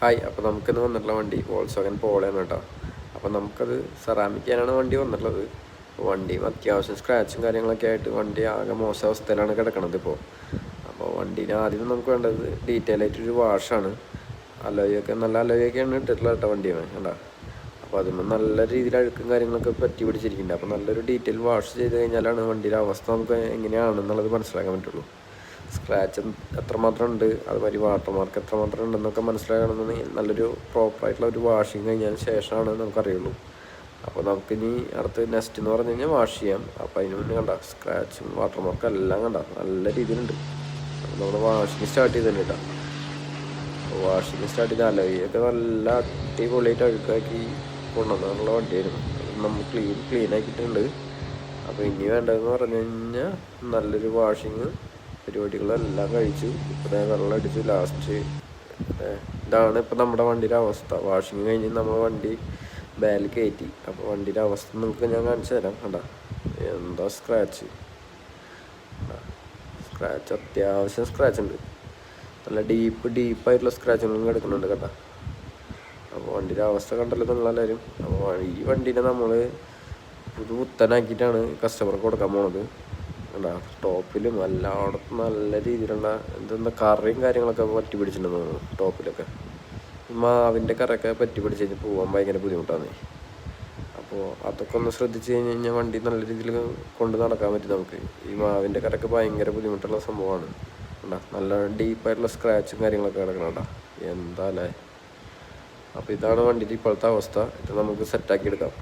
Hi, അപ്പോൾ നമുക്കിന്ന് വന്നിട്ടുള്ള വണ്ടി വോൾസ്വാഗൻ പോളയാണ് കേട്ടോ. അപ്പോൾ നമുക്കത് സെറാമിക് ചെയ്യാനാണ് വണ്ടി വന്നിട്ടുള്ളത്. വണ്ടിയും അത്യാവശ്യം സ്ക്രാച്ചും കാര്യങ്ങളൊക്കെ ആയിട്ട് വണ്ടി ആകെ മോശം അവസ്ഥയിലാണ് കിടക്കണത് ഇപ്പോൾ. അപ്പോൾ വണ്ടീന് ആദ്യം നമുക്ക് വേണ്ടത് ഡീറ്റെയിൽ ആയിട്ടൊരു വാഷാണ്. അലോയൊക്കെ നല്ല അലോയൊക്കെയാണ് ഇട്ടിട്ടുള്ളത് കേട്ടോ വണ്ടിയാണ് കണ്ടോ. അപ്പോൾ അതിന് നല്ല രീതിയിൽ അഴുക്കും കാര്യങ്ങളൊക്കെ പറ്റി പിടിച്ചിരിക്കുന്നുണ്ട്. അപ്പോൾ നല്ലൊരു ഡീറ്റെയിൽ വാഷ് ചെയ്ത് കഴിഞ്ഞാലാണ് വണ്ടിയുടെ അവസ്ഥ നമുക്ക് എങ്ങനെയാണെന്നുള്ളത് മനസ്സിലാക്കാൻ പറ്റുള്ളൂ. സ്ക്രാച്ച് എത്രമാത്രം ഉണ്ട്, അതുമാതിരി വാട്ടർ മാർക്ക് എത്രമാത്രം ഉണ്ടെന്നൊക്കെ മനസ്സിലാക്കണമെന്നുണ്ടെങ്കിൽ നല്ലൊരു പ്രോപ്പറായിട്ടുള്ള ഒരു വാഷിങ് കഴിഞ്ഞതിന് ശേഷമാണ് നമുക്കറിയുള്ളൂ. അപ്പോൾ നമുക്കിനി അടുത്ത് നെക്സ്റ്റ് എന്ന് പറഞ്ഞു കഴിഞ്ഞാൽ വാഷ് ചെയ്യാം. അപ്പോൾ അതിന് മുന്നേ കണ്ട സ്ക്രാച്ചും വാട്ടർ മാർക്കും എല്ലാം കണ്ട നല്ല രീതിയിലുണ്ട്. അപ്പോൾ നമ്മൾ വാഷിങ് സ്റ്റാർട്ട് ചെയ്തിട്ടുണ്ട് കേട്ടോ. അപ്പോൾ വാഷിങ് സ്റ്റാർട്ട് ചെയ്ത് അലോയൊക്കെ നല്ല അടിപൊളിയായിട്ട് അഴുക്കാക്കി കൊണ്ടുവന്നുള്ള വണ്ടിയായിരുന്നു. നമ്മൾ ക്ലീൻ ആക്കിയിട്ടുണ്ട്. അപ്പോൾ ഇനി വേണ്ടതെന്ന് പറഞ്ഞു കഴിഞ്ഞാൽ നല്ലൊരു വാഷിങ് പരിപാടികളെല്ലാം കഴിച്ചു. ഇപ്പോൾ വെള്ളം അടിച്ചു. ലാസ്റ്റ് ഇതാണ് ഇപ്പോൾ നമ്മുടെ വണ്ടിയുടെ അവസ്ഥ. വാഷിങ് കഴിഞ്ഞ് നമ്മൾ വണ്ടി ബാലിൽ കയറ്റി. അപ്പോൾ വണ്ടിയുടെ അവസ്ഥ നിങ്ങൾക്ക് ഞാൻ കാണിച്ചു തരാം. കണ്ട എന്താ സ്ക്രാച്ച് അത്യാവശ്യം സ്ക്രാച്ച് ഉണ്ട്. നല്ല ഡീപ്പായിട്ടുള്ള സ്ക്രാച്ചുകളും കിടക്കുന്നുണ്ട് കേട്ടോ. അപ്പോൾ വണ്ടിയുടെ അവസ്ഥ കണ്ടല്ലോ നിങ്ങളെല്ലാവരും. അപ്പോൾ ഈ വണ്ടീനെ നമ്മൾ പുത്തനാക്കിയിട്ടാണ് കസ്റ്റമർക്ക് കൊടുക്കാൻ പോണത്. ടോപ്പിലും എല്ലായിടത്തും നല്ല രീതിയിലുള്ള എന്താ കറിയും കാര്യങ്ങളൊക്കെ പറ്റി പിടിച്ചിട്ടുണ്ടെന്ന് തോന്നുന്നു. ടോപ്പിലൊക്കെ മാവിൻ്റെ കറയൊക്കെ പറ്റി പിടിച്ച് കഴിഞ്ഞാൽ പോകാൻ ഭയങ്കര ബുദ്ധിമുട്ടാണ്. അപ്പോൾ അതൊക്കെ ഒന്ന് ശ്രദ്ധിച്ച് കഴിഞ്ഞ് കഴിഞ്ഞാൽ വണ്ടി നല്ല രീതിയിൽ കൊണ്ട് നടക്കാൻ പറ്റും നമുക്ക്. ഈ മാവിൻ്റെ കറയൊക്കെ ഭയങ്കര ബുദ്ധിമുട്ടുള്ള സംഭവമാണ്. നല്ല ഡീപ്പായിട്ടുള്ള സ്ക്രാച്ചും കാര്യങ്ങളൊക്കെ കിടക്കണം എന്താ അല്ലേ. അപ്പോൾ ഇതാണ് വണ്ടിയുടെ ഇപ്പോഴത്തെ അവസ്ഥ. ഇത് നമുക്ക് സെറ്റാക്കി എടുക്കാം.